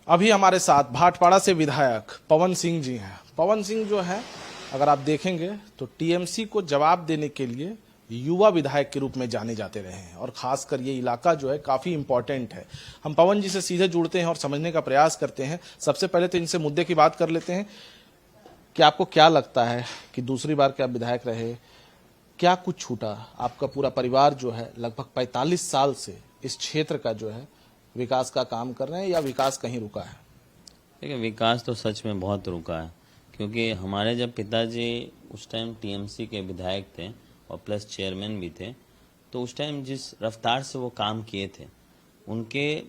अभी हमारे साथ भाटपाड़ा से विधायक पवन सिंह जी हैं। पवन सिंह जो है, अगर आप देखेंगे तो टीएमसी को जवाब देने के लिए युवा विधायक के रूप में जाने जाते रहे हैं और खासकर ये इलाका जो है काफी इंपॉर्टेंट है। हम पवन जी से सीधे जुड़ते हैं और समझने का प्रयास करते हैं। सबसे पहले तो इनसे मुद्दे की बात कर लेते हैं कि आपको क्या लगता है कि दूसरी बार के आप विधायक रहे, क्या कुछ छूटा? आपका पूरा परिवार जो है लगभग 45 साल से इस क्षेत्र का जो है विकास का काम कर रहे हैं, या विकास कहीं रुका है? देखिए, विकास तो सच में बहुत रुका है, क्योंकि हमारे जब पिताजी उस टाइम टीएमसी के विधायक थे और प्लस चेयरमैन भी थे, तो उस टाइम जिस रफ्तार से वो काम किए थे, उनके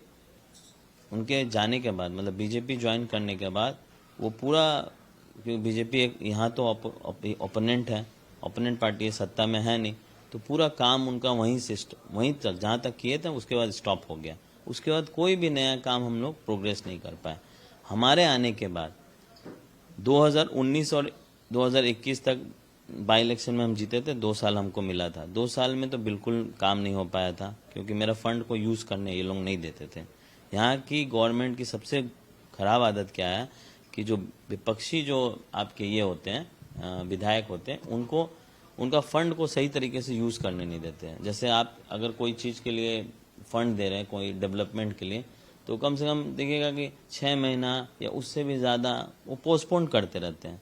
जाने के बाद, मतलब बीजेपी ज्वाइन करने के बाद, वो पूरा, क्योंकि बीजेपी एक यहाँ तो ओपोनेंट है, ओपोनेंट पार्टी सत्ता में है नहीं, तो पूरा काम उनका वहीं तक जहाँ तक किए थे उसके बाद स्टॉप हो गया। उसके बाद कोई भी नया काम हम लोग प्रोग्रेस नहीं कर पाए। हमारे आने के बाद 2019 और 2021 तक बाई इलेक्शन में हम जीते थे, 2 साल हमको मिला था। 2 साल में तो बिल्कुल काम नहीं हो पाया था, क्योंकि मेरा फंड को यूज़ करने ये लोग नहीं देते थे। यहाँ की गवर्नमेंट की सबसे खराब आदत क्या है कि जो विपक्षी जो आपके ये होते हैं, विधायक होते हैं, उनका फंड को सही तरीके से यूज़ करने नहीं देते हैं। जैसे आप अगर कोई चीज़ के लिए फंड दे रहे हैं, कोई डेवलपमेंट के लिए, तो कम से कम देखिएगा कि 6 महीना या उससे भी ज़्यादा वो पोस्टपोन करते रहते हैं,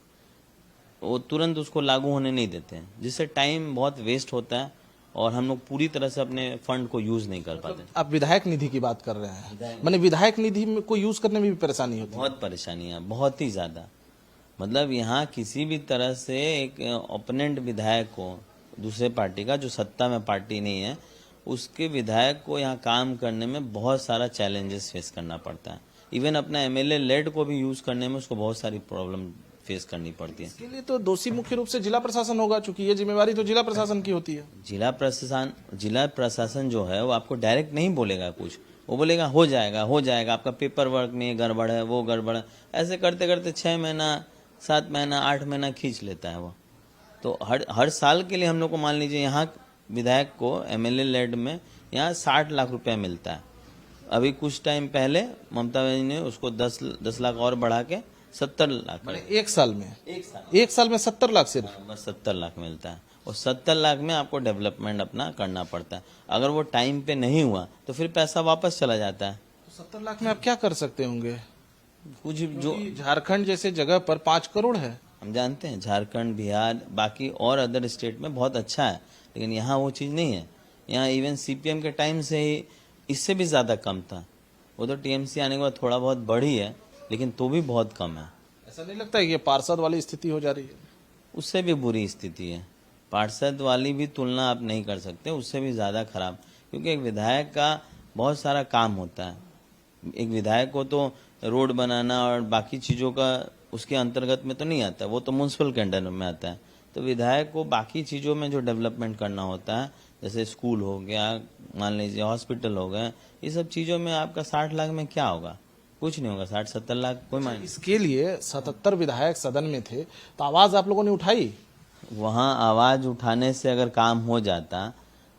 वो तुरंत उसको लागू होने नहीं देते हैं, जिससे टाइम बहुत वेस्ट होता है और हम लोग पूरी तरह से अपने फंड को यूज़ नहीं कर पाते। आप विधायक निधि की बात कर रहे हैं, मैंने विधायक निधि को यूज करने में भी परेशानी होती है? बहुत परेशानियाँ, बहुत ही ज़्यादा। मतलब यहाँ किसी भी तरह से एक ओपोनेंट विधायक को, दूसरे पार्टी का, जो सत्ता में पार्टी नहीं है, उसके विधायक को यहाँ काम करने में बहुत सारा चैलेंजेस फेस करना पड़ता है। इवन अपना एमएलए लेड को भी यूज़ करने में उसको बहुत सारी प्रॉब्लम फेस करनी पड़ती है। इसके लिए तो दोषी मुख्य रूप से जिला प्रशासन होगा, चूंकि ये जिम्मेवारी तो जिला प्रशासन की होती है। जिला प्रशासन जो है वो आपको डायरेक्ट नहीं बोलेगा कुछ, वो बोलेगा हो जाएगा, आपका पेपर वर्क में गड़बड़ है, वो गड़बड़ है। ऐसे करते करते 6 महीना, 7 महीना, 8 महीना खींच लेता है वो। तो हर साल के लिए हम लोग को, मान लीजिए यहाँ विधायक को एमएलए लेड में यहाँ 60 लाख रुपया मिलता है। अभी कुछ टाइम पहले ममता बनर्जी ने उसको 10 लाख और बढ़ा के 70 लाख, एक साल में 70 लाख सिर्फ? बस 70 लाख मिलता है। और 70 लाख में आपको डेवलपमेंट अपना करना पड़ता है। अगर वो टाइम पे नहीं हुआ तो फिर पैसा वापस चला जाता है। तो 70 लाख में आप क्या कर सकते होंगे? कुछ जो झारखंड जैसे जगह पर 5 करोड़ है। हम जानते हैं झारखंड, बिहार, बाकी और अदर स्टेट में बहुत अच्छा है, लेकिन यहाँ वो चीज़ नहीं है। यहाँ इवन सीपीएम के टाइम से ही इससे भी ज़्यादा कम था। वो तो टीएमसी आने के बाद थोड़ा बहुत बढ़ी है, लेकिन तो भी बहुत कम है। ऐसा नहीं लगता है कि ये पार्षद वाली स्थिति हो जा रही है? उससे भी बुरी स्थिति है। पार्षद वाली भी तुलना आप नहीं कर सकते, उससे भी ज़्यादा खराब, क्योंकि एक विधायक का बहुत सारा काम होता है। एक विधायक को तो रोड बनाना और बाकी चीज़ों का उसके अंतर्गत में तो नहीं आता, वो तो म्यूनसिपल के अंडर में आता है। तो विधायक को बाकी चीज़ों में जो डेवलपमेंट करना होता है, जैसे स्कूल हो गया, मान लीजिए हॉस्पिटल हो गए, ये सब चीज़ों में आपका 60 लाख में क्या होगा? कुछ नहीं होगा। 60-70 लाख कोई मायने। इसके लिए 77 विधायक सदन में थे, तो आवाज आप लोगों ने उठाई? वहाँ आवाज़ उठाने से अगर काम हो जाता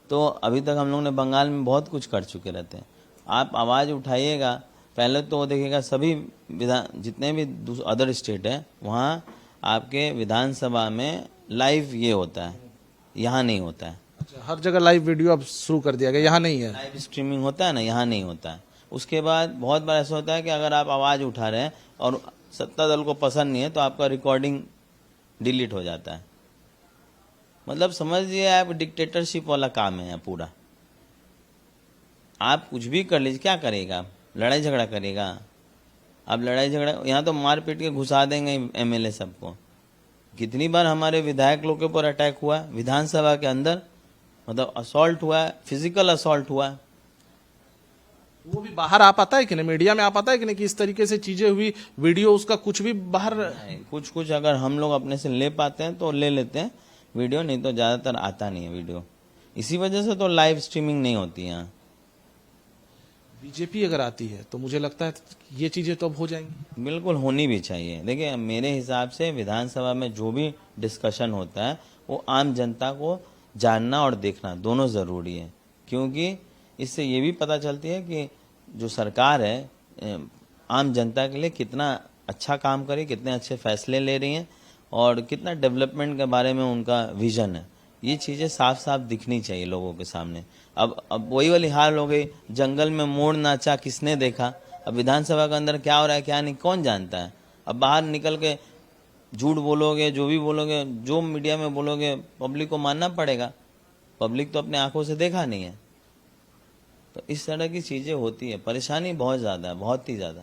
तो अभी तक हम लोग ने बंगाल में बहुत कुछ कर चुके रहते हैं। आप आवाज़ उठाइएगा, पहले तो देखिएगा सभी जितने भी अदर स्टेट है, वहाँ आपके विधानसभा में लाइव ये होता है, यहाँ नहीं होता है। अच्छा, हर जगह लाइव वीडियो अब शुरू कर दिया गया, यहाँ नहीं है। लाइव स्ट्रीमिंग होता है ना, यहाँ नहीं होता है। उसके बाद बहुत बार ऐसा होता है कि अगर आप आवाज़ उठा रहे हैं और सत्ता दल को पसंद नहीं है, तो आपका रिकॉर्डिंग डिलीट हो जाता है। मतलब समझिए आप, डिक्टेटरशिप वाला काम है पूरा। आप कुछ भी कर लीजिए, क्या करेगा? लड़ाई झगड़ा करेगा? अब लड़ाई झगड़ा यहाँ तो मार पीट के घुसा देंगे एमएलए सबको। कितनी बार हमारे विधायक लोग के ऊपर अटैक हुआ है विधानसभा के अंदर, मतलब असॉल्ट हुआ है, फिजिकल असॉल्ट हुआ है। वो भी बाहर आ पाता है कि नहीं, मीडिया में आ पाता है कि नहीं, कि इस तरीके से चीजें हुई, वीडियो उसका कुछ भी बाहर? कुछ अगर हम लोग अपने से ले पाते हैं तो ले लेते हैं वीडियो, नहीं तो ज़्यादातर आता नहीं है वीडियो। इसी वजह से तो लाइव स्ट्रीमिंग नहीं होती यहाँ। बीजेपी अगर आती है तो मुझे लगता है ये चीजें तो अब हो जाएंगी। बिल्कुल होनी भी चाहिए। देखिए, मेरे हिसाब से विधानसभा में जो भी डिस्कशन होता है वो आम जनता को जानना और देखना दोनों ज़रूरी है, क्योंकि इससे ये भी पता चलती है कि जो सरकार है आम जनता के लिए कितना अच्छा काम करी, कितने अच्छे फैसले ले रही हैं और कितना डेवलपमेंट के बारे में उनका विजन है, ये चीज़ें साफ साफ दिखनी चाहिए लोगों के सामने। अब वही वाली हाल हो गई, जंगल में मोर नाचा किसने देखा। अब विधानसभा के अंदर क्या हो रहा है क्या नहीं कौन जानता है। अब बाहर निकल के झूठ बोलोगे, जो भी बोलोगे, जो मीडिया में बोलोगे, पब्लिक को मानना पड़ेगा। पब्लिक तो अपने आंखों से देखा नहीं है। तो इस तरह की चीज़ें होती है, परेशानी बहुत ज़्यादा है, बहुत ही ज़्यादा।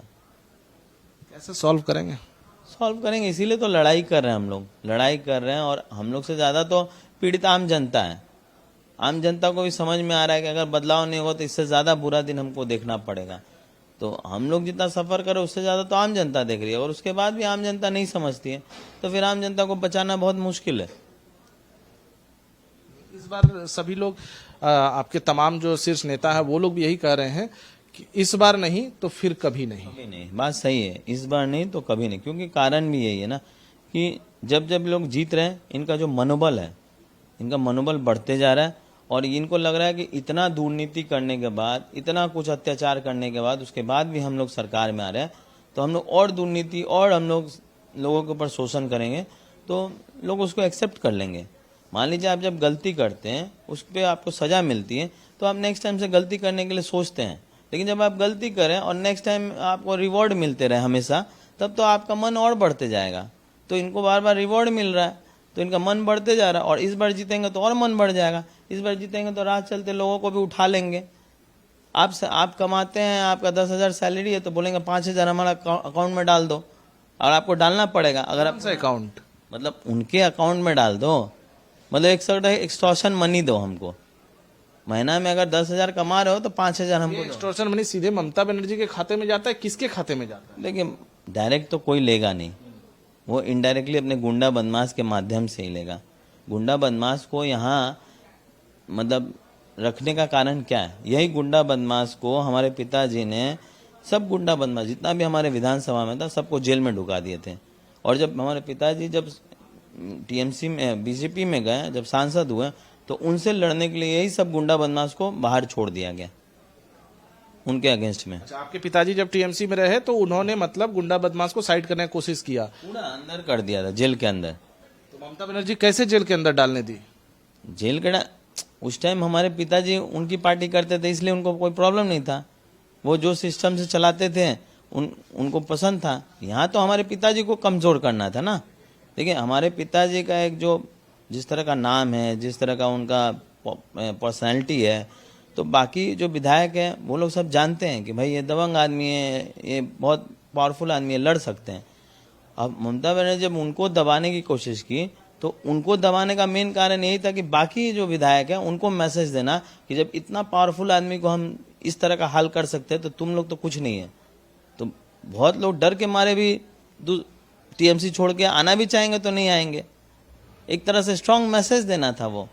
कैसे सॉल्व करेंगे? सॉल्व करेंगे, इसीलिए तो लड़ाई कर रहे हैं हम लोग, लड़ाई कर रहे हैं। और हम लोग से ज़्यादा तो पीड़ित आम जनता है। आम जनता को भी समझ में आ रहा है कि अगर बदलाव नहीं होगा तो इससे ज़्यादा बुरा दिन हमको देखना पड़ेगा। तो हम लोग जितना सफ़र करें उससे ज़्यादा तो आम जनता देख रही है, और उसके बाद भी आम जनता नहीं समझती है, तो फिर आम जनता को बचाना बहुत मुश्किल है। इस बार सभी लोग आपके तमाम जो शीर्ष नेता है वो लोग भी यही कह रहे हैं कि इस बार नहीं तो फिर कभी नहीं। कभी नहीं, बात सही है, इस बार नहीं तो कभी नहीं। क्योंकि कारण भी यही है ना कि जब जब लोग जीत रहे हैं, इनका जो मनोबल है, इनका मनोबल बढ़ते जा रहा है। और इनको लग रहा है कि इतना दुर्नीति करने के बाद, इतना कुछ अत्याचार करने के बाद, उसके बाद भी हम लोग सरकार में आ रहे हैं, तो हम लोग और दुर्नीति और हम लोग लोगों के ऊपर शोषण करेंगे तो लोग उसको एक्सेप्ट कर लेंगे। मान लीजिए आप जब गलती करते हैं, उस पर आपको सज़ा मिलती है, तो आप नेक्स्ट टाइम से गलती करने के लिए सोचते हैं। लेकिन जब आप गलती करें और नेक्स्ट टाइम आपको रिवॉर्ड मिलते रहे हमेशा, तब तो आपका मन और बढ़ते जाएगा। तो इनको बार बार रिवॉर्ड मिल रहा है तो इनका मन बढ़ते जा रहा है, और इस बार जीतेंगे तो और मन बढ़ जाएगा। इस बार जीतेंगे तो राह चलते लोगों को भी उठा लेंगे। आप कमाते हैं, आपका 10,000 सैलरी है, तो बोलेंगे 5,000 हमारा अकाउंट में डाल दो, और आपको डालना पड़ेगा। अगर आप अकाउंट मतलब उनके अकाउंट में डाल दो, मतलब एक सौ एक्सटॉर्शन मनी दो हमको। महीना में अगर 10,000 कमा रहे हो तो 5,000 हमको दो। एक्सटॉर्शन मनी सीधे ममता बनर्जी के खाते में जाता है, किसके खाते में जाता है? देखिए, डायरेक्ट तो कोई लेगा नहीं, वो इनडायरेक्टली अपने गुंडा बदमाश के माध्यम से ही लेगा। गुंडा बदमाश को यहाँ मतलब रखने का कारण क्या है? यही गुंडा बदमाश को हमारे पिताजी ने, सब गुंडा बदमाश जितना भी हमारे विधानसभा में था, सबको जेल में ढुका दिए थे। और जब हमारे पिताजी जब टीएमसी में, बीजेपी में गए, जब सांसद हुए, तो उनसे लड़ने के लिए यही सब गुंडा बदमाश को बाहर छोड़ दिया गया, उनके अगेंस्ट में। अच्छा, आपके पिताजी जब टीएमसी में रहे तो उन्होंने मतलब गुंडा बदमाश को साइड करने की कोशिश किया, पूरा अंदर कर दिया था, जेल के अंदर। तो ममता बनर्जी कैसे जेल के अंदर डालने दी? जेल के उस टाइम हमारे पिताजी उनकी पार्टी करते थे, इसलिए उनको कोई प्रॉब्लम नहीं था। वो जो सिस्टम से चलाते थे उनको पसंद था। यहाँ तो हमारे पिताजी को कमज़ोर करना था ना। देखिए, हमारे पिताजी का एक जो जिस तरह का नाम है, जिस तरह का उनका पर्सनैलिटी है, तो बाकी जो विधायक हैं वो लोग सब जानते हैं कि भाई ये दबंग आदमी है, ये बहुत पावरफुल आदमी है, लड़ सकते हैं। अब ममता बनर्जी जब उनको दबाने की कोशिश की, तो उनको दबाने का मेन कारण यही था कि बाकी जो विधायक हैं उनको मैसेज देना कि जब इतना पावरफुल आदमी को हम इस तरह का हाल कर सकते हैं तो तुम लोग तो कुछ नहीं है। तो बहुत लोग डर के मारे भी टीएमसी छोड़ के आना भी चाहेंगे तो नहीं आएंगे। एक तरह से स्ट्रांग मैसेज देना था वो।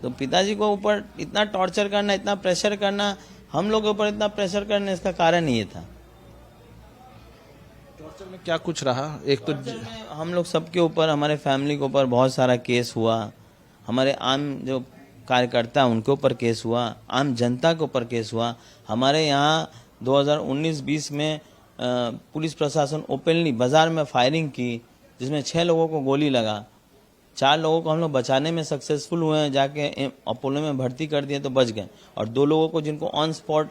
तो पिताजी को ऊपर इतना टॉर्चर करना, इतना प्रेशर करना, हम लोग के ऊपर इतना प्रेशर करना, इसका कारण ये था। टॉर्चर में क्या कुछ रहा? एक तो हम लोग सबके ऊपर, हमारे फैमिली के ऊपर बहुत सारा केस हुआ, हमारे आम जो कार्यकर्ता उनके ऊपर केस हुआ, आम जनता के ऊपर केस हुआ। हमारे यहाँ 2019-20 में पुलिस प्रशासन ओपनली बाजार में फायरिंग की, जिसमें 6 लोगों को गोली लगा। 4 लोगों को हम लोग बचाने में सक्सेसफुल हुए हैं, जाके अपोलो में भर्ती कर दिए तो बच गए। और 2 लोगों को जिनको ऑन स्पॉट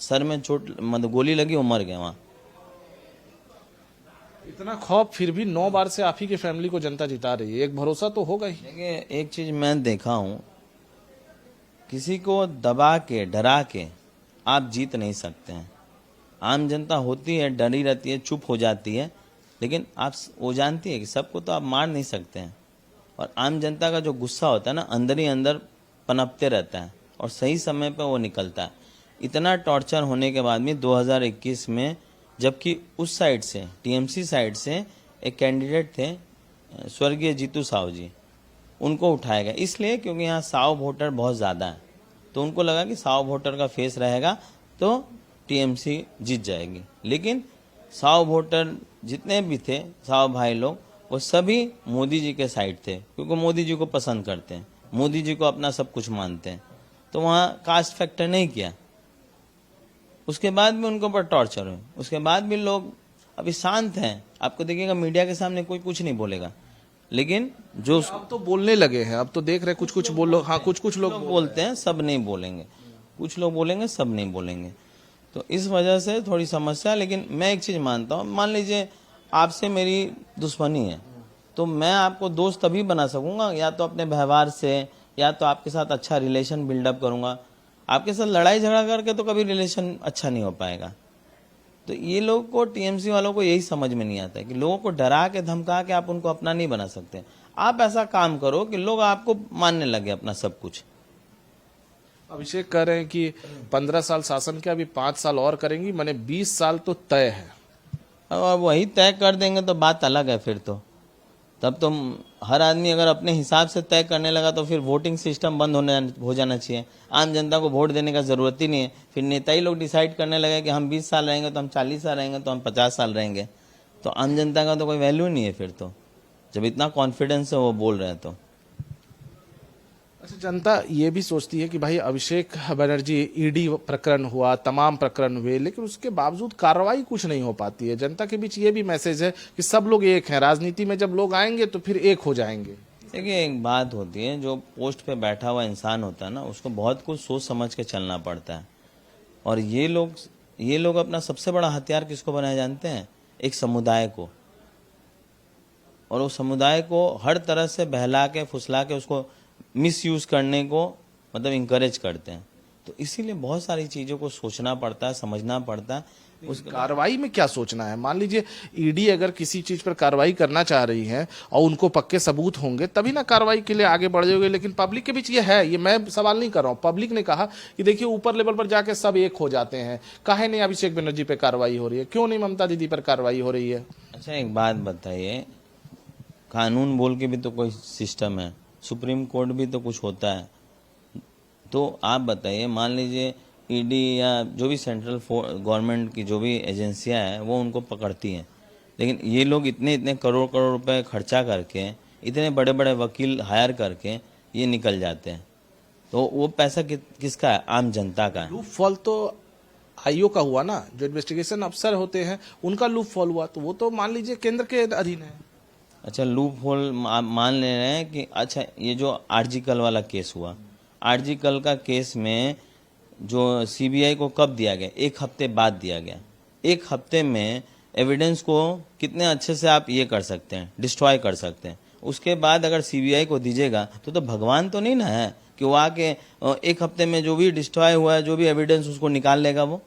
सर में चोट मतलब गोली लगी, वो मर गए वहाँ। इतना खौफ, फिर भी 9 बार से आप ही की फैमिली को जनता जिता रही है, एक भरोसा तो होगा ही। देखिए, एक चीज मैं देखा हूँ, किसी को दबा के डरा के आप जीत नहीं सकते हैं। आम जनता होती है, डरी रहती है, चुप हो जाती है, लेकिन आप वो जानती है कि सबको तो आप मार नहीं सकते हैं। और आम जनता का जो गुस्सा होता है ना, अंदर ही अंदर पनपते रहता है और सही समय पे वो निकलता है। इतना टॉर्चर होने के बाद में 2021 में, जबकि उस साइड से, टीएमसी साइड से एक कैंडिडेट थे स्वर्गीय जीतू साहू जी, उनको उठाया गया। इसलिए क्योंकि यहाँ साव वोटर बहुत ज़्यादा है, तो उनको लगा कि साव वोटर का फेस रहेगा तो टीएमसी जीत जाएगी। लेकिन साव वोटर जितने भी थे, साव भाई लोग, वो सभी मोदी जी के साइड थे, क्योंकि मोदी जी को पसंद करते हैं, मोदी जी को अपना सब कुछ मानते हैं। तो वहाँ कास्ट फैक्टर नहीं किया। उसके बाद भी उनके ऊपर टॉर्चर हुए, उसके बाद भी लोग अभी शांत हैं। आपको देखिएगा मीडिया के सामने कोई कुछ नहीं बोलेगा, लेकिन जो अब तो बोलने लगे हैं, अब तो देख रहे कुछ कुछ बोलो, हाँ कुछ लोग लोग बोलते हैं सब नहीं बोलेंगे, कुछ लोग बोलेंगे सब नहीं बोलेंगे। तो इस वजह से थोड़ी समस्या है। लेकिन मैं एक चीज मानता हूँ, मान लीजिए आपसे मेरी दुश्मनी है, तो मैं आपको दोस्त तभी बना सकूंगा या तो अपने व्यवहार से, या तो आपके साथ अच्छा रिलेशन बिल्डअप करूंगा। आपके साथ लड़ाई झगड़ा करके तो कभी रिलेशन अच्छा नहीं हो पाएगा। तो ये लोगों को, टीएमसी वालों को यही समझ में नहीं आता है कि लोगों को डरा के धमका के आप उनको अपना नहीं बना सकते। आप ऐसा काम करो कि लोग आपको मानने लगे अपना सब कुछ। अभिषेक कह रहे हैं कि 15 साल शासन के, अभी 5 साल और करेंगी, माने 20 साल तो तय है। अब वही तय कर देंगे तो बात अलग है फिर तो। तब तो हर आदमी अगर अपने हिसाब से तय करने लगा तो फिर वोटिंग सिस्टम बंद हो जाना चाहिए। आम जनता को वोट देने का जरूरत ही नहीं है। फिर नेता ही लोग डिसाइड करने लगे कि हम 20 साल रहेंगे तो हम 40 साल रहेंगे तो हम 50 साल रहेंगे, तो आम जनता का तो कोई वैल्यू नहीं है फिर तो, जब इतना कॉन्फिडेंस से वो बोल रहे हैं तो। अच्छा, जनता ये भी सोचती है कि भाई अभिषेक बनर्जी, ईडी प्रकरण हुआ, तमाम प्रकरण हुए, लेकिन उसके बावजूद कार्रवाई कुछ नहीं हो पाती है। जनता के बीच ये भी मैसेज है कि सब लोग एक हैं, राजनीति में जब लोग आएंगे तो फिर एक हो जाएंगे। देखिए एक बात होती है, जो पोस्ट पे बैठा हुआ इंसान होता है ना, उसको बहुत कुछ सोच समझ के चलना पड़ता है। और ये लोग अपना सबसे बड़ा हथियार किसको बनाए जानते हैं? एक समुदाय को। और उस समुदाय को हर तरह से बहला के फुसला के उसको मिसयूज करने को मतलब इंकरेज करते हैं। तो इसीलिए बहुत सारी चीजों को सोचना पड़ता है, समझना पड़ता है। उस कार्रवाई में क्या सोचना है? मान लीजिए ईडी अगर किसी चीज पर कार्रवाई करना चाह रही है और उनको पक्के सबूत होंगे तभी ना कार्रवाई के लिए आगे बढ़ जाओगे। लेकिन पब्लिक के बीच ये है, ये मैं सवाल नहीं कर रहा हूँ, पब्लिक ने कहा कि देखिए ऊपर लेवल पर जाके सब एक हो जाते हैं, काहे नहीं अभिषेक बनर्जी पे कार्रवाई हो रही है, क्यों नहीं ममता दीदी पर कार्रवाई हो रही है? अच्छा एक बात बताइए, कानून बोल के भी तो कोई सिस्टम है, सुप्रीम कोर्ट भी तो कुछ होता है। तो आप बताइए, मान लीजिए ईडी या जो भी सेंट्रल गवर्नमेंट की जो भी एजेंसियां हैं वो उनको पकड़ती हैं, लेकिन ये लोग इतने इतने करोड़ करोड़ रुपए खर्चा करके, इतने बड़े बड़े वकील हायर करके ये निकल जाते हैं। तो वो पैसा किसका है? आम जनता का है। लूप फॉल तो आईओ का हुआ ना, जो इन्वेस्टिगेशन अफसर होते हैं उनका लूप फॉल हुआ, तो वो तो मान लीजिए केंद्र के अधीन है। अच्छा लूप होल मान ले रहे हैं कि अच्छा ये जो आर्जिकल वाला केस हुआ, आर्जिकल का केस में जो सीबीआई को कब दिया गया? 1 हफ्ते बाद दिया गया। 1 हफ्ते में एविडेंस को कितने अच्छे से आप ये कर सकते हैं, डिस्ट्रॉय कर सकते हैं। उसके बाद अगर सीबीआई को दीजिएगा तो भगवान तो नहीं ना है कि वो आके 1 हफ्ते में जो भी डिस्ट्रॉय हुआ है, जो भी एविडेंस उसको निकाल लेगा। वो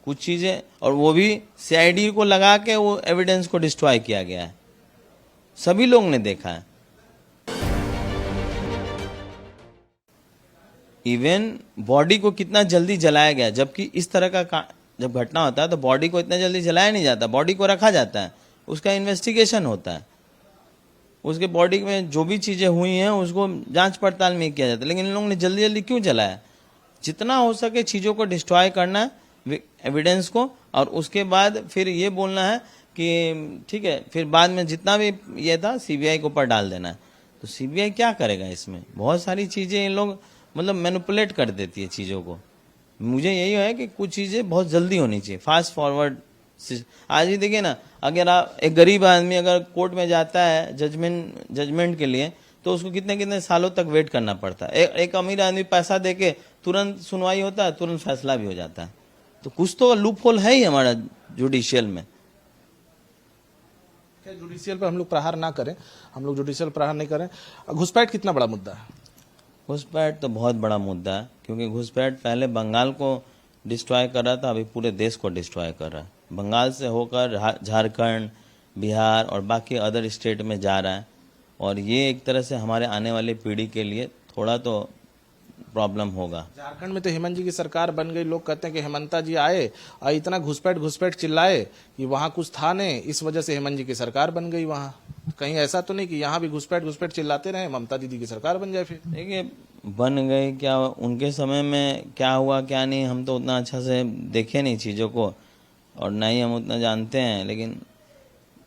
कुछ चीजें, और वो भी सीआईडी को लगा के वो एविडेंस को डिस्ट्रॉय किया गया है, सभी लोग ने देखा है। इवन बॉडी को कितना जल्दी जलाया गया, जबकि इस तरह का जब घटना होता है तो बॉडी को इतना जल्दी जलाया नहीं जाता, बॉडी को रखा जाता है, उसका इन्वेस्टिगेशन होता है, उसके बॉडी में जो भी चीजें हुई हैं उसको जांच पड़ताल में किया जाता है। लेकिन इन लोगों ने जल्दी जल्दी क्यों जलाया? जितना हो सके चीजों को डिस्ट्रॉय करना है, एविडेंस को, और उसके बाद फिर ये बोलना है कि ठीक है, फिर बाद में जितना भी ये था सीबीआई के ऊपर डाल देना है। तो सीबीआई क्या करेगा इसमें? बहुत सारी चीजें इन लोग मतलब मैनिपुलेट कर देती है चीजों को। मुझे यही है कि कुछ चीजें बहुत जल्दी होनी चाहिए, फास्ट फॉरवर्ड। आज ही देखिए ना, अगर आप एक गरीब आदमी अगर कोर्ट में जाता है जजमेंट के लिए, तो उसको कितने कितने सालों तक वेट करना पड़ता है। एक अमीर आदमी पैसा देके तुरंत सुनवाई होता है, तुरंत फैसला भी हो जाता है। तो कुछ तो लूप होल है ही हमारा जुडिशियल में। जुडिशियल पर हम लोग प्रहार ना करें, हम लोग जुडिशियल प्रहार नहीं करें। घुसपैठ कितना बड़ा मुद्दा है? घुसपैठ तो बहुत बड़ा मुद्दा है, क्योंकि घुसपैठ पहले बंगाल को डिस्ट्रॉय कर रहा था, अभी पूरे देश को डिस्ट्रॉय कर रहा है। बंगाल से होकर झारखंड, बिहार और बाकी अदर स्टेट में जा रहा है। और ये एक तरह से हमारे आने वाली पीढ़ी के लिए थोड़ा तो प्रॉब्लम होगा। झारखंड में तो हेमंत जी की सरकार बन गई, लोग कहते हैं कि हेमंता जी आए और इतना घुसपैठ चिल्लाए कि वहां कुछ था नहीं, इस वजह से हेमंत जी की सरकार बन गई। वहां कहीं ऐसा तो नहीं कि यहाँ भी घुसपैठ चिल्लाते रहे, ममता दीदी की सरकार बन जाए? फिर देखिए बन गई क्या, उनके समय में क्या हुआ क्या नहीं, हम तो उतना अच्छा से देखे नहीं चीज़ों को और ना ही हम उतना जानते हैं। लेकिन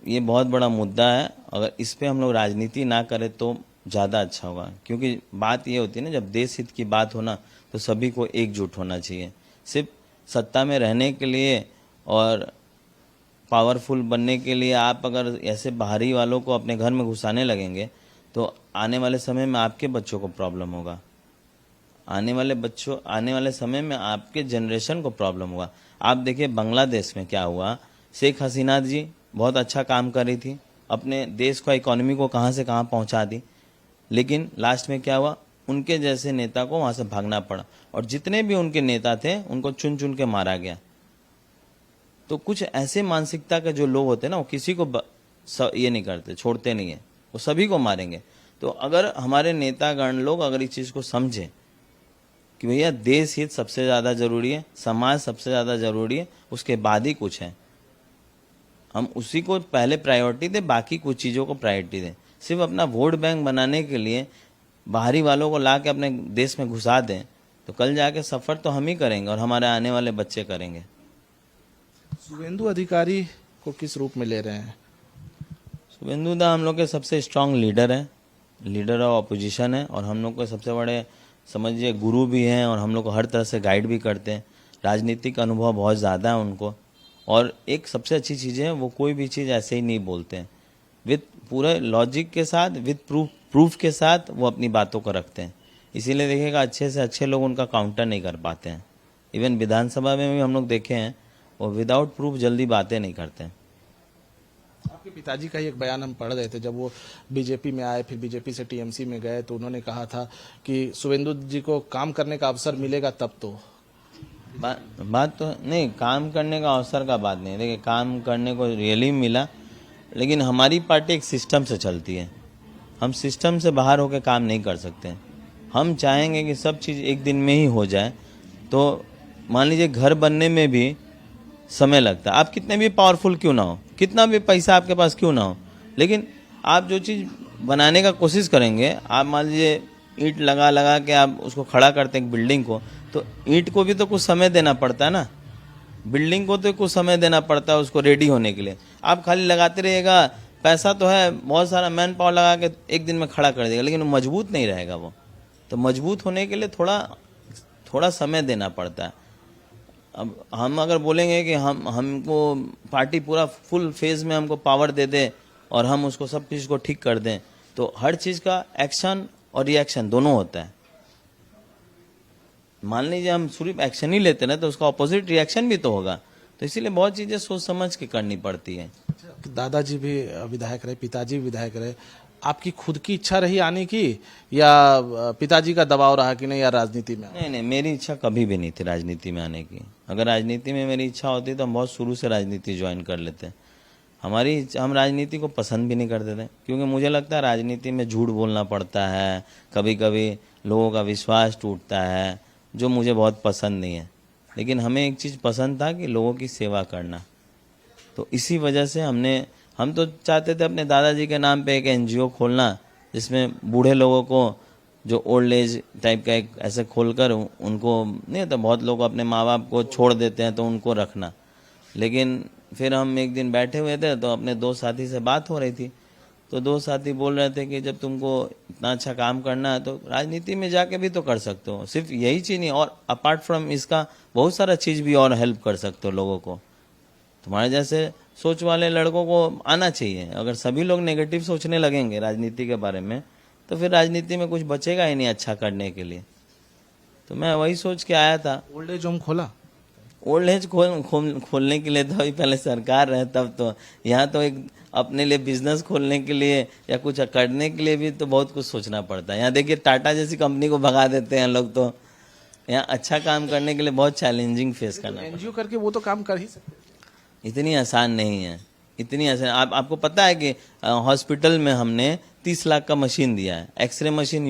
ये बहुत बड़ा मुद्दा है, अगर इस पे हम लोग राजनीति ना करें तो ज़्यादा अच्छा होगा। क्योंकि बात ये होती है ना, जब देश हित की बात हो ना तो सभी को एकजुट होना चाहिए। सिर्फ सत्ता में रहने के लिए और पावरफुल बनने के लिए आप अगर ऐसे बाहरी वालों को अपने घर में घुसाने लगेंगे तो आने वाले समय में आपके बच्चों को प्रॉब्लम होगा, आने वाले समय में आपके जनरेशन को प्रॉब्लम होगा। आप देखिए बांग्लादेश में क्या हुआ, शेख हसीना जी बहुत अच्छा काम कर रही थी, अपने देश को इकोनॉमी को कहाँ से कहाँ पहुँचा दी, लेकिन लास्ट में क्या हुआ, उनके जैसे नेता को वहाँ से भागना पड़ा और जितने भी उनके नेता थे उनको चुन चुन के मारा गया। तो कुछ ऐसे मानसिकता के जो लोग होते हैं ना, वो किसी को ये नहीं करते, छोड़ते नहीं है, वो सभी को मारेंगे। तो अगर हमारे नेतागण लोग अगर इस चीज़ को समझें कि भैया देश हित सबसे ज़्यादा ज़रूरी है, समाज सबसे ज़्यादा ज़रूरी है, उसके बाद ही कुछ है, हम उसी को पहले प्रायोरिटी दें, बाकी कुछ चीज़ों को प्रायोरिटी दें। सिर्फ अपना वोट बैंक बनाने के लिए बाहरी वालों को ला के अपने देश में घुसा दें तो कल जाके सफ़र तो हम ही करेंगे और हमारे आने वाले बच्चे करेंगे। शुभेंदु अधिकारी को किस रूप में ले रहे हैं? शुभेंदु दा हम लोग के सबसे स्ट्रांग लीडर है, लीडर ऑफ अपोजिशन है और हम लोग के सबसे बड़े समझिए गुरु भी हैं और हम लोग को हर तरह से गाइड भी करते हैं। राजनीतिक अनुभव बहुत ज़्यादा है उनको और एक सबसे अच्छी चीज़ है, वो कोई भी चीज़ ऐसे ही नहीं बोलते हैं, विद पूरे लॉजिक के साथ, विद प्रूफ के साथ वो अपनी बातों को रखते हैं। इसीलिए देखिएगा अच्छे से अच्छे लोग उनका काउंटर नहीं कर पाते हैं। इवन विधानसभा में भी हम लोग देखे हैं, वो विदाउट प्रूफ जल्दी बातें नहीं करते हैं। आपके पिताजी का ही एक बयान हम पढ़ रहे थे, जब वो बीजेपी में आए, फिर बीजेपी से टीएमसी में गए, तो उन्होंने कहा था कि शुभेंदु जी को काम करने का अवसर मिलेगा तब तो। बात तो नहीं, काम करने का अवसर का बात नहीं, देखिए काम करने को रियली मिला, लेकिन हमारी पार्टी एक सिस्टम से चलती है, हम सिस्टम से बाहर होकर काम नहीं कर सकते। हम चाहेंगे कि सब चीज़ एक दिन में ही हो जाए, तो मान लीजिए घर बनने में भी समय लगता है, आप कितने भी पावरफुल क्यों ना हो, कितना भी पैसा आपके पास क्यों ना हो, लेकिन आप जो चीज़ बनाने का कोशिश करेंगे, आप मान लीजिए ईंट लगा लगा के आप उसको खड़ा करते हैं एक बिल्डिंग को, तो ईंट को भी तो कुछ समय देना पड़ता है ना, बिल्डिंग को तो कुछ समय देना पड़ता है उसको रेडी होने के लिए। आप खाली लगाते रहिएगा, पैसा तो है, बहुत सारा मैन पावर लगा के एक दिन में खड़ा कर देगा, लेकिन वो मजबूत नहीं रहेगा। वो तो मजबूत होने के लिए थोड़ा समय देना पड़ता है। अब हम अगर बोलेंगे कि हमको पार्टी पूरा फुल फेज में हमको पावर दे दे और हम उसको सब चीज़ को ठीक कर दें, तो हर चीज़ का एक्शन और रिएक्शन दोनों होता है। मान लीजिए हम सिर्फ एक्शन ही लेते ना, तो उसका ऑपोजिट रिएक्शन भी तो होगा, तो इसीलिए बहुत चीज़ें सोच समझ के करनी पड़ती है। दादाजी भी विधायक रहे, पिताजी भी विधायक रहे, आपकी खुद की इच्छा रही आने की या पिताजी का दबाव रहा कि नहीं यार राजनीति में? नहीं, मेरी इच्छा कभी भी नहीं थी राजनीति में आने की। अगर राजनीति में मेरी इच्छा होती तो हम बहुत शुरू से राजनीति ज्वाइन कर लेते। हम राजनीति को पसंद भी नहीं करते थे, क्योंकि मुझे लगता है राजनीति में झूठ बोलना पड़ता है, कभी कभी लोगों का विश्वास टूटता है, जो मुझे बहुत पसंद नहीं है। लेकिन हमें एक चीज़ पसंद था कि लोगों की सेवा करना, तो इसी वजह से हम तो चाहते थे अपने दादाजी के नाम पे एक एनजीओ खोलना, जिसमें बूढ़े लोगों को जो ओल्ड एज टाइप का एक ऐसे खोलकर उनको नहीं तो बहुत लोग अपने माँ बाप को छोड़ देते हैं, तो उनको रखना। लेकिन फिर हम एक दिन बैठे हुए थे, तो अपने दो साथी से बात हो रही थी, तो दो साथी बोल रहे थे कि जब तुमको इतना अच्छा काम करना है तो राजनीति में जाके भी तो कर सकते हो, सिर्फ यही चीज़ नहीं, और अपार्ट फ्रॉम इसका बहुत सारा चीज़ भी और हेल्प कर सकते हो लोगों को। तुम्हारे जैसे सोच वाले लड़कों को आना चाहिए। अगर सभी लोग नेगेटिव सोचने लगेंगे राजनीति के बारे में, तो फिर राजनीति में कुछ बचेगा ही नहीं अच्छा करने के लिए। तो मैं वही सोच के आया था। ओल्ड एज होम खोला? ओल्ड एज खोलने के लिए तो अभी पहले सरकार रहे तब, तो यहाँ तो एक अपने लिए बिजनेस खोलने के लिए या कुछ करने के लिए भी तो बहुत कुछ सोचना पड़ता है। यहाँ देखिए टाटा जैसी कंपनी को भगा देते हैं लोग, तो यहाँ अच्छा काम करने के लिए बहुत चैलेंजिंग फेस करना। एनजीओ करके वो तो काम कर ही सकते, इतनी आसान नहीं है, इतनी आसान। आपको पता है कि हॉस्पिटल में हमने 30 लाख का मशीन दिया है, एक्सरे मशीन,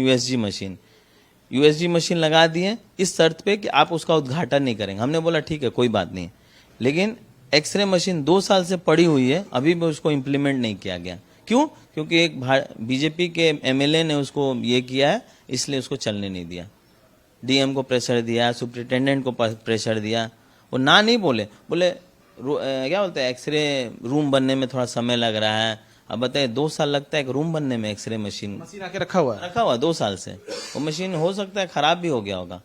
यूएसजी मशीन लगा दिए, इस शर्त पे कि आप उसका उद्घाटन नहीं करेंगे। हमने बोला ठीक है कोई बात नहीं, लेकिन एक्सरे मशीन 2 साल से पड़ी हुई है, अभी भी उसको इम्प्लीमेंट नहीं किया गया। क्यों? क्योंकि एक बीजेपी के एमएलए ने उसको ये किया है, इसलिए उसको चलने नहीं दिया। डीएम को प्रेशर दिया, सुपरिटेंडेंट को प्रेशर दिया, वो ना नहीं बोले क्या बोलते हैं, एक्सरे रूम बनने में थोड़ा समय लग रहा है। अब बताइए 2 साल लगता है एक रूम बनने में, एक्सरे मशीन आके रखा हुआ है 2 साल से। वो मशीन हो सकता है खराब भी हो गया होगा,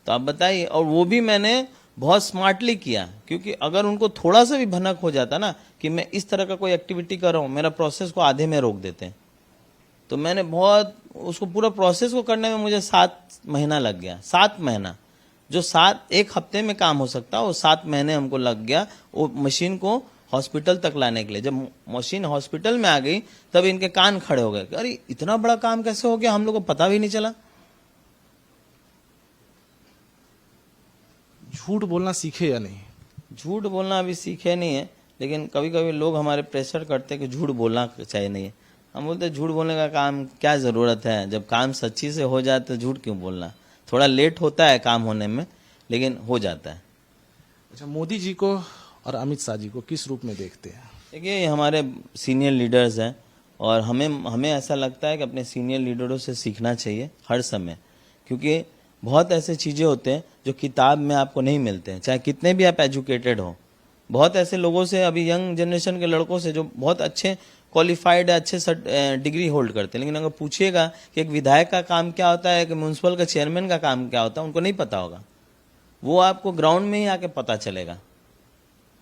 तो आप बताइए। और वो भी मैंने बहुत स्मार्टली किया, क्योंकि अगर उनको थोड़ा सा भी भनक हो जाता ना कि मैं इस तरह का कोई एक्टिविटी कर रहा हूँ, मेरा प्रोसेस को आधे में रोक देते हैं। तो मैंने बहुत उसको पूरा प्रोसेस को करने में मुझे 7 महीना लग गया। 7 महीना, जो 1 हफ्ते में काम हो सकता है वो 7 महीने हमको लग गया वो मशीन को हॉस्पिटल तक लाने के लिए। जब मशीन हॉस्पिटल में आ गई तब इनके कान खड़े हो गए, अरे इतना बड़ा काम कैसे हो गया, हम लोग को पता भी नहीं चला। झूठ बोलना सीखे या नहीं? झूठ बोलना अभी सीखे नहीं है, लेकिन कभी कभी लोग हमारे प्रेशर करते हैं कि झूठ बोलना चाहिए नहीं है। हम बोलते हैं झूठ बोलने का काम क्या ज़रूरत है, जब काम सच्ची से हो जाए तो झूठ क्यों बोलना। थोड़ा लेट होता है काम होने में, लेकिन हो जाता है। अच्छा, मोदी जी को और अमित शाह जी को किस रूप में देखते हैं? देखिए, ये हमारे सीनियर लीडर्स हैं और हमें ऐसा लगता है कि अपने सीनियर लीडरों से सीखना चाहिए हर समय, क्योंकि बहुत ऐसे चीज़ें होते हैं जो किताब में आपको नहीं मिलते हैं, चाहे कितने भी आप एजुकेटेड हो। बहुत ऐसे लोगों से, अभी यंग जनरेशन के लड़कों से जो बहुत अच्छे क्वालिफाइड है, अच्छे डिग्री होल्ड करते हैं, लेकिन अगर पूछिएगा कि एक विधायक का काम क्या होता है, कि म्यूनसिपल का चेयरमैन का काम क्या होता है, उनको नहीं पता होगा। वो आपको ग्राउंड में ही आके पता चलेगा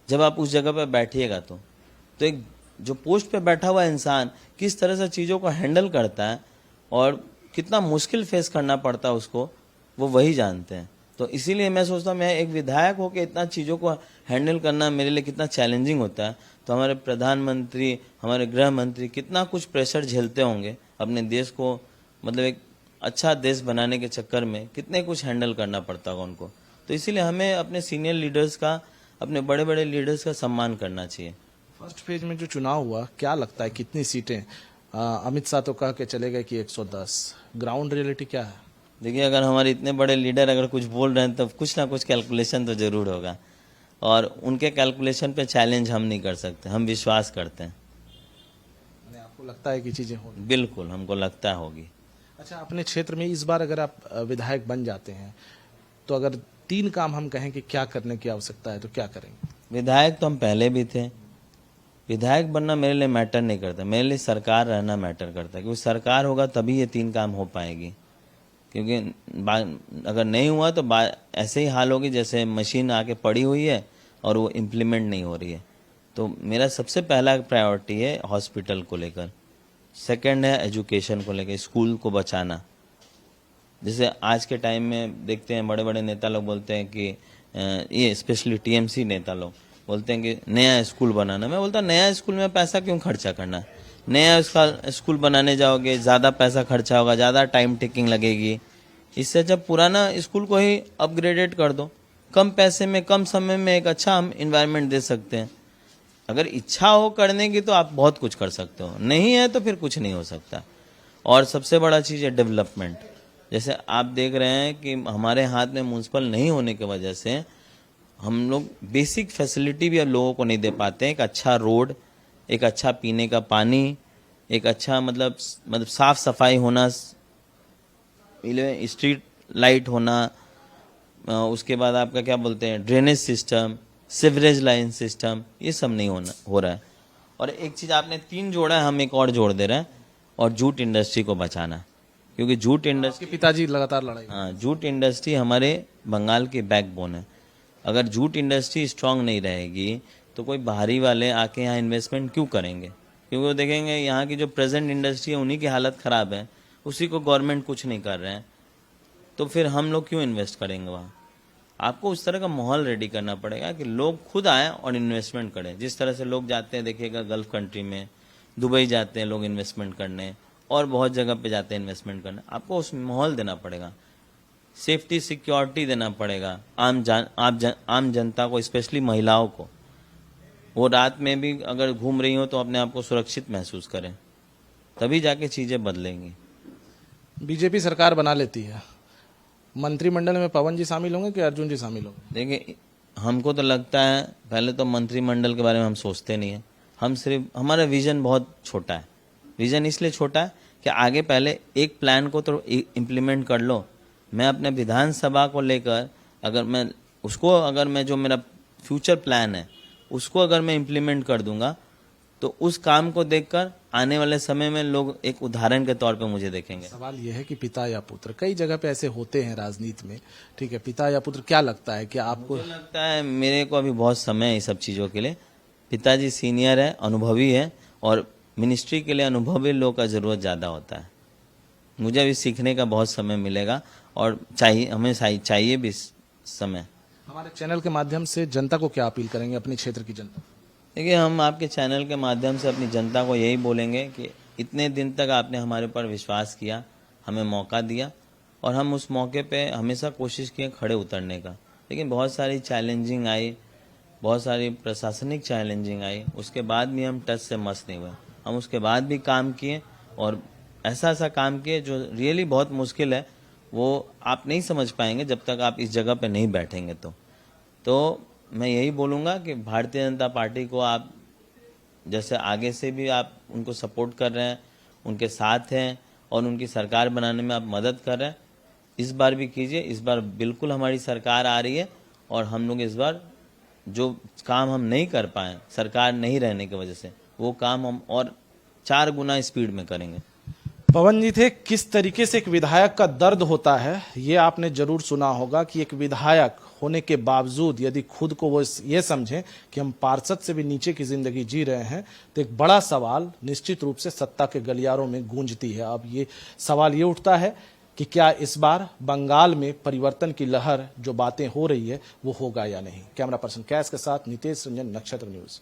जब आप उस जगह पर बैठिएगा। तो एक जो पोस्ट पे बैठा हुआ इंसान किस तरह से चीज़ों को हैंडल करता है और कितना मुश्किल फेस करना पड़ता है उसको, वो वही जानते हैं। तो इसीलिए मैं सोचता हूँ, मैं एक विधायक होकर इतना चीज़ों को हैंडल करना मेरे लिए कितना चैलेंजिंग होता है। तो हमारे प्रधानमंत्री, हमारे गृह मंत्री कितना कुछ प्रेशर झेलते होंगे अपने देश को, मतलब एक अच्छा देश बनाने के चक्कर में कितने कुछ हैंडल करना पड़ता होगा उनको। तो इसीलिए हमें अपने सीनियर लीडर्स का, अपने बड़े बड़े लीडर्स का सम्मान करना चाहिए। फर्स्ट फेज में जो चुनाव हुआ, क्या लगता है कितनी सीटें? अमित शाह तो कह के चले गए कि 110, ग्राउंड रियलिटी क्या है? देखिए, अगर हमारे इतने बड़े लीडर अगर कुछ बोल रहे हैं तो कुछ ना कुछ कैलकुलेशन तो जरूर होगा, और उनके कैलकुलेशन पे चैलेंज हम नहीं कर सकते, हम विश्वास करते हैं। आपको लगता है कि चीजें होंगी? बिल्कुल, हमको लगता होगी। अच्छा, अपने क्षेत्र में इस बार अगर आप विधायक बन जाते हैं तो अगर 3 काम हम कहें कि क्या करने की आवश्यकता है तो क्या करेंगे? विधायक तो हम पहले भी थे। विधायक बनना मेरे लिए मैटर नहीं करता, मेरे लिए सरकार रहना मैटर करता है, क्योंकि सरकार होगा तभी ये 3 काम हो पाएगी। क्योंकि अगर नहीं हुआ तो ऐसे ही हाल होगी जैसे मशीन आके पड़ी हुई है और वो इम्प्लीमेंट नहीं हो रही है। तो मेरा सबसे पहला प्रायोरिटी है हॉस्पिटल को लेकर, सेकंड है एजुकेशन को लेकर, स्कूल को बचाना। जैसे आज के टाइम में देखते हैं बड़े बड़े नेता लोग बोलते हैं कि ये स्पेशली टीएमसी नेता लोग बोलते हैं कि नया स्कूल बनाना। मैं बोलता नया स्कूल में पैसा क्यों खर्चा करना, नया स्कूल बनाने जाओगे ज़्यादा पैसा खर्चा होगा, ज़्यादा टाइम टेकिंग लगेगी। इससे जब पुराना स्कूल को ही अपग्रेडेड कर दो, कम पैसे में कम समय में एक अच्छा हम इन्वायरमेंट दे सकते हैं। अगर इच्छा हो करने की तो आप बहुत कुछ कर सकते हो, नहीं है तो फिर कुछ नहीं हो सकता। और सबसे बड़ा चीज़ है डेवलपमेंट। जैसे आप देख रहे हैं कि हमारे हाथ में म्यूनसिपल नहीं होने की वजह से हम लोग बेसिक फैसिलिटी भी अब लोगों को नहीं दे पाते हैं। एक अच्छा रोड, एक अच्छा पीने का पानी, एक अच्छा मतलब साफ सफाई होना, स्ट्रीट लाइट होना, उसके बाद आपका क्या बोलते हैं drainage system, sewerage line system, ये सब नहीं हो रहा है। और एक चीज़ आपने 3 जोड़ा है, हम एक और जोड़ दे रहे हैं, और जूट इंडस्ट्री को बचाना। क्योंकि जूट इंडस्ट्री, पिताजी लगातार लड़ाई, हाँ, जूट इंडस्ट्री हमारे बंगाल की बैकबोन है। अगर जूट इंडस्ट्री स्ट्रांग नहीं रहेगी तो कोई बाहरी वाले आके यहाँ इन्वेस्टमेंट क्यों करेंगे? क्योंकि वो देखेंगे यहाँ की जो प्रेजेंट इंडस्ट्री है उन्हीं की हालत ख़राब है, उसी को गवर्नमेंट कुछ नहीं कर रहे हैं, तो फिर हम लोग क्यों इन्वेस्ट करेंगे वहाँ? आपको उस तरह का माहौल रेडी करना पड़ेगा कि लोग खुद आएँ और इन्वेस्टमेंट करें। जिस तरह से लोग जाते हैं, देखिएगा गल्फ़ कंट्री में, दुबई जाते हैं लोग इन्वेस्टमेंट करने, और बहुत जगह पे जाते हैं इन्वेस्टमेंट करने। आपको उस माहौल देना पड़ेगा, सेफ्टी सिक्योरिटी देना पड़ेगा आम जनता को, स्पेशली महिलाओं को। वो रात में भी अगर घूम रही हो तो अपने आप को सुरक्षित महसूस करें, तभी जाके चीज़ें बदलेंगी। बीजेपी सरकार बना लेती है, मंत्रिमंडल में पवन जी शामिल होंगे कि अर्जुन जी शामिल होंगे? देखिए, हमको तो लगता है पहले तो मंत्रिमंडल के बारे में हम सोचते नहीं है। हम सिर्फ, हमारा विजन बहुत छोटा है। विजन इसलिए छोटा है कि आगे पहले एक प्लान को तो इम्प्लीमेंट कर लो। मैं अपने विधानसभा को लेकर अगर मैं जो मेरा फ्यूचर प्लान है उसको अगर मैं इम्प्लीमेंट कर दूंगा तो उस काम को देखकर आने वाले समय में लोग एक उदाहरण के तौर पे मुझे देखेंगे। सवाल यह है कि पिता या पुत्र, कई जगह पे ऐसे होते हैं राजनीति में, ठीक है, पिता या पुत्र, क्या लगता है कि आपको? मुझे लगता है मेरे को अभी बहुत समय है इस सब चीज़ों के लिए। पिताजी सीनियर है, अनुभवी है, और मिनिस्ट्री के लिए अनुभवी लोग का ज़रूरत ज़्यादा होता है। मुझे अभी सीखने का बहुत समय मिलेगा और हमें चाहिए भी समय। हमारे चैनल के माध्यम से जनता को क्या अपील करेंगे, अपने क्षेत्र की जनता? देखिए, हम आपके चैनल के माध्यम से अपनी जनता को यही बोलेंगे कि इतने दिन तक आपने हमारे ऊपर विश्वास किया, हमें मौका दिया, और हम उस मौके पे हमेशा कोशिश किए खड़े उतरने का। लेकिन बहुत सारी चैलेंजिंग आई, बहुत सारी प्रशासनिक चैलेंजिंग आई, उसके बाद भी हम टच से मस नहीं हुए। हम उसके बाद भी काम किए, और ऐसा काम किए जो रियली बहुत मुश्किल है, वो आप नहीं समझ पाएंगे जब तक आप इस जगह पे नहीं बैठेंगे। तो मैं यही बोलूँगा कि भारतीय जनता पार्टी को आप जैसे आगे से भी आप उनको सपोर्ट कर रहे हैं, उनके साथ हैं, और उनकी सरकार बनाने में आप मदद कर रहे हैं, इस बार भी कीजिए। इस बार बिल्कुल हमारी सरकार आ रही है, और हम लोग इस बार जो काम हम नहीं कर पाए सरकार नहीं रहने की वजह से, वो काम हम और 4 गुना स्पीड में करेंगे। पवन जी थे, किस तरीके से एक विधायक का दर्द होता है ये आपने जरूर सुना होगा कि एक विधायक होने के बावजूद यदि खुद को वो ये समझें कि हम पार्षद से भी नीचे की जिंदगी जी रहे हैं, तो एक बड़ा सवाल निश्चित रूप से सत्ता के गलियारों में गूंजती है। अब ये सवाल ये उठता है कि क्या इस बार बंगाल में परिवर्तन की लहर जो बातें हो रही है वो होगा या नहीं। कैमरा पर्सन कैश के साथ नितेश रंजन, नक्षत्र न्यूज।